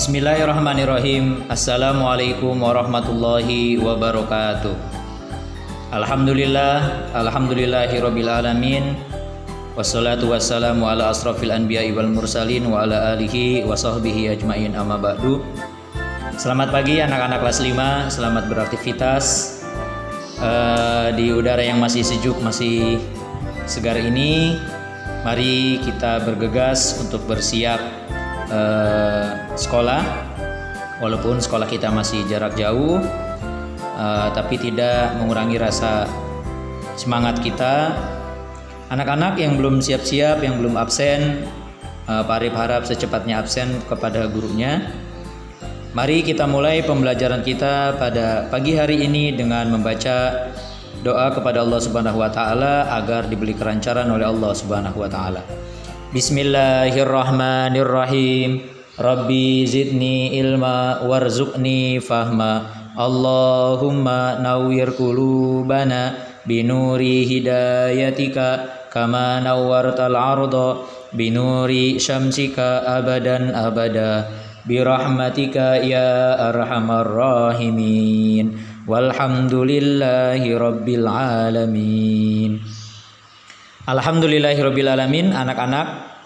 Bismillahirrahmanirrahim. Assalamualaikum warahmatullahi wabarakatuh. Alhamdulillahirabbil alamin. Wassalatu wassalamu ala asrafil anbiya'i wal mursalin wa ala alihi wa sahbihi ajmain, amma ba'du. Selamat pagi anak-anak kelas 5, selamat beraktivitas di udara yang masih sejuk, masih segar ini. Mari kita bergegas untuk bersiap sekolah, walaupun sekolah kita masih jarak jauh, tapi tidak mengurangi rasa semangat kita. Anak-anak yang belum siap-siap, yang belum absen, Pak Arif harap secepatnya absen kepada gurunya. Mari kita mulai pembelajaran kita pada pagi hari ini dengan membaca doa kepada Allah Subhanahu wa taala agar diberi kelancaran oleh Allah Subhanahu wa taala. Bismillahirrahmanirrahim. Rabbi zidni ilma warzuqni fahma. Allahumma nawwir qulubana binuri hidayatika kama nawwartal arda binuri syamsika abadan abada birahmatika ya arhamar rahimin. Walhamdulillahi rabbil alamin. Alhamdulillahirabbil alamin. Anak-anak,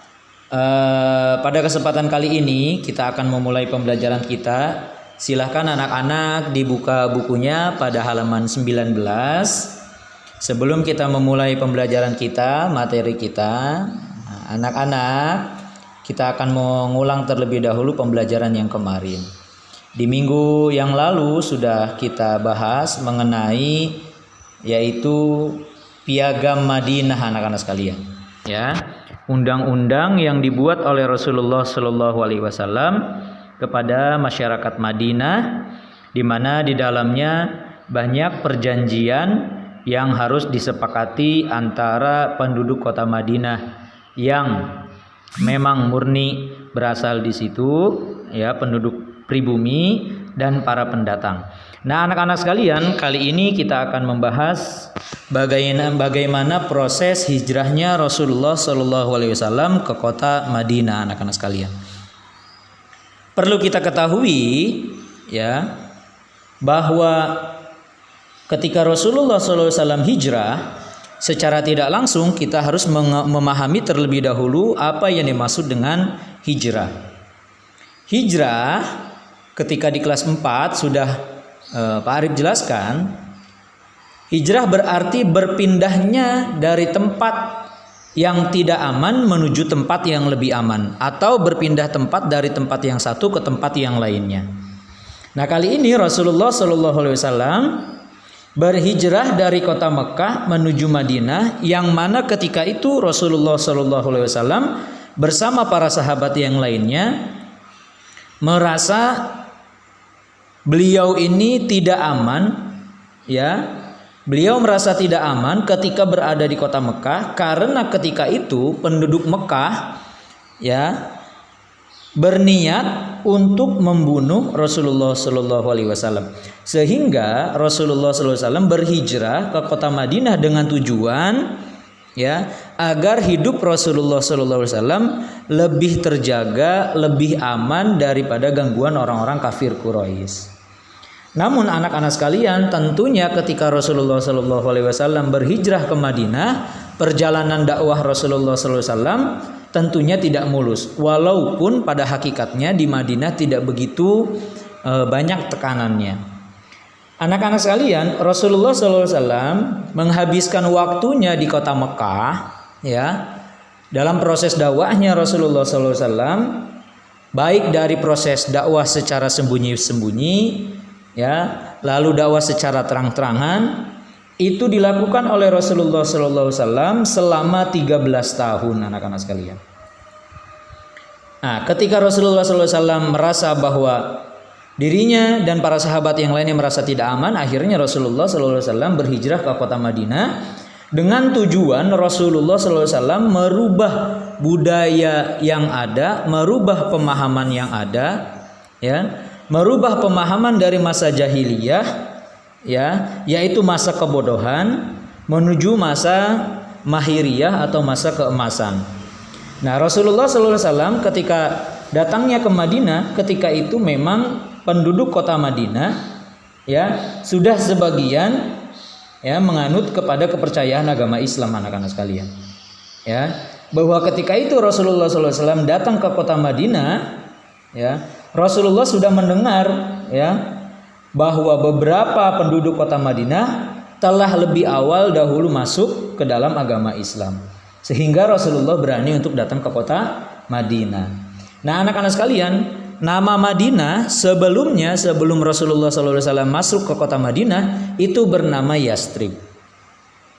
pada kesempatan kali ini kita akan memulai pembelajaran kita. Silahkan anak-anak dibuka bukunya pada halaman 19. Sebelum kita memulai pembelajaran kita, materi kita, anak-anak, kita akan mengulang terlebih dahulu pembelajaran yang kemarin. Di minggu yang lalu sudah kita bahas mengenai yaitu Piagam Madinah, anak-anak sekalian, ya, undang-undang yang dibuat oleh Rasulullah Shallallahu Alaihi Wasallam kepada masyarakat Madinah, di mana di dalamnya banyak perjanjian yang harus disepakati antara penduduk kota Madinah yang memang murni berasal di situ, ya, penduduk pribumi dan para pendatang. Nah, anak-anak sekalian, kali ini kita akan membahas bagaimana proses hijrahnya Rasulullah Shallallahu Alaihi Wasallam ke kota Madinah, anak-anak sekalian. Perlu kita ketahui, ya, bahwa ketika Rasulullah Shallallahu Alaihi Wasallam hijrah, secara tidak langsung kita harus memahami terlebih dahulu apa yang dimaksud dengan hijrah. Hijrah ketika di kelas 4 sudah Pak Arif jelaskan, hijrah berarti berpindahnya dari tempat yang tidak aman menuju tempat yang lebih aman, atau berpindah tempat dari tempat yang satu ke tempat yang lainnya. Nah, kali ini Rasulullah Shallallahu Alaihi Wasallam berhijrah dari kota Mekah menuju Madinah, yang mana ketika itu Rasulullah Shallallahu Alaihi Wasallam bersama para sahabat yang lainnya merasa beliau ini tidak aman, ya. Beliau merasa tidak aman ketika berada di kota Mekah, karena ketika itu penduduk Mekah, ya, berniat untuk membunuh Rasulullah Shallallahu Alaihi Wasallam, sehingga Rasulullah Shallallahu Alaihi Wasallam berhijrah ke kota Madinah dengan tujuan, ya, agar hidup Rasulullah Shallallahu Alaihi Wasallam lebih terjaga, lebih aman daripada gangguan orang-orang kafir Quraisy. Namun anak-anak sekalian, tentunya ketika Rasulullah Shallallahu Alaihi Wasallam berhijrah ke Madinah, perjalanan dakwah Rasulullah Shallallahu Alaihi Wasallam tentunya tidak mulus. Walaupun pada hakikatnya di Madinah tidak begitu banyak tekanannya. Anak-anak sekalian, Rasulullah Shallallahu Alaihi Wasallam menghabiskan waktunya di kota Mekah, ya, dalam proses dakwahnya Rasulullah Shallallahu Alaihi Wasallam, baik dari proses dakwah secara sembunyi-sembunyi, ya, lalu dakwah secara terang-terangan, itu dilakukan oleh Rasulullah Sallallahu Alaihi Wasallam selama 13 tahun, anak-anak sekalian. Nah, ketika Rasulullah Sallallahu Alaihi Wasallam merasa bahwa dirinya dan para sahabat yang lainnya merasa tidak aman, akhirnya Rasulullah Sallallahu Alaihi Wasallam berhijrah ke kota Madinah dengan tujuan Rasulullah Sallallahu Alaihi Wasallam merubah budaya yang ada, merubah pemahaman yang ada, ya. Merubah pemahaman dari masa jahiliyah, ya, yaitu masa kebodohan, menuju masa mahiriyah atau masa keemasan. Nah, Rasulullah SAW ketika datangnya ke Madinah ketika itu memang penduduk kota Madinah ya sudah sebagian ya menganut kepada kepercayaan agama Islam, anak-anak sekalian. Ya, bahwa ketika itu Rasulullah SAW datang ke kota Madinah, ya Rasulullah sudah mendengar ya bahwa beberapa penduduk kota Madinah telah lebih awal dahulu masuk ke dalam agama Islam, sehingga Rasulullah berani untuk datang ke kota Madinah. Nah, anak-anak sekalian, nama Madinah sebelumnya, sebelum Rasulullah SAW masuk ke kota Madinah, itu bernama Yastrib.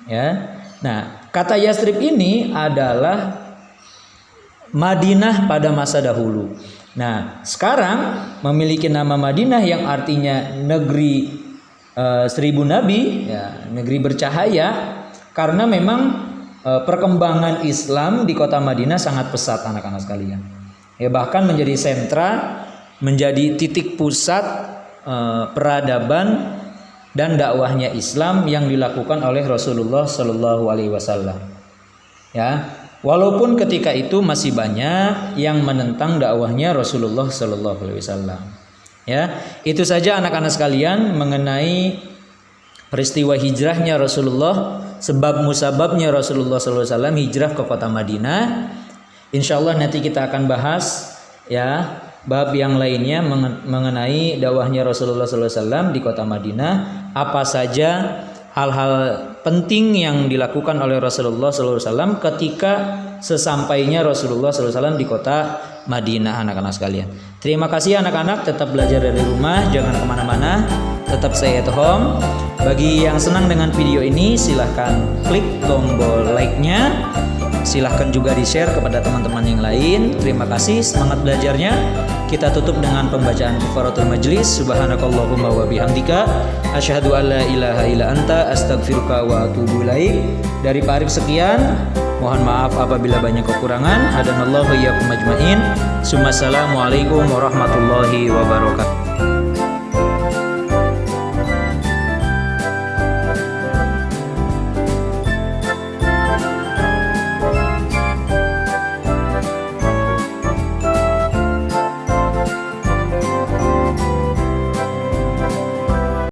Ya, nah kata Yastrib ini adalah Madinah pada masa dahulu. Nah, sekarang memiliki nama Madinah yang artinya negeri seribu nabi, ya, negeri bercahaya, karena memang perkembangan Islam di kota Madinah sangat pesat, anak-anak sekalian. Ya, bahkan menjadi sentra, menjadi titik pusat peradaban dan dakwahnya Islam yang dilakukan oleh Rasulullah Shallallahu Alaihi Wasallam. Ya. Walaupun ketika itu masih banyak yang menentang dakwahnya Rasulullah Shallallahu Alaihi Wasallam. Ya, itu saja anak-anak sekalian mengenai peristiwa hijrahnya Rasulullah, sebab musababnya Rasulullah Shallallahu Alaihi Wasallam hijrah ke kota Madinah. Insya Allah nanti kita akan bahas ya bab yang lainnya mengenai dakwahnya Rasulullah Shallallahu Alaihi Wasallam di kota Madinah. Apa saja hal-hal penting yang dilakukan oleh Rasulullah SAW ketika sesampainya Rasulullah SAW di kota Madinah, anak-anak sekalian. Terima kasih anak-anak, tetap belajar dari rumah, jangan kemana-mana, tetap stay at home. Bagi yang senang dengan video ini, silahkan klik tombol like-nya, silahkan juga di-share kepada teman-teman yang lain. Terima kasih, semangat belajarnya. Kita tutup dengan pembacaan kafaratul majlis. Subhanakallahumma wa bihamdika asyhadu an la ilaha illa anta astaghfiruka wa atubu ilaik. Dari Pak Arif sekian. Mohon maaf apabila banyak kekurangan. Hadanallahu iyyakum ajmain. Assalamualaikum warahmatullahi wabarakatuh.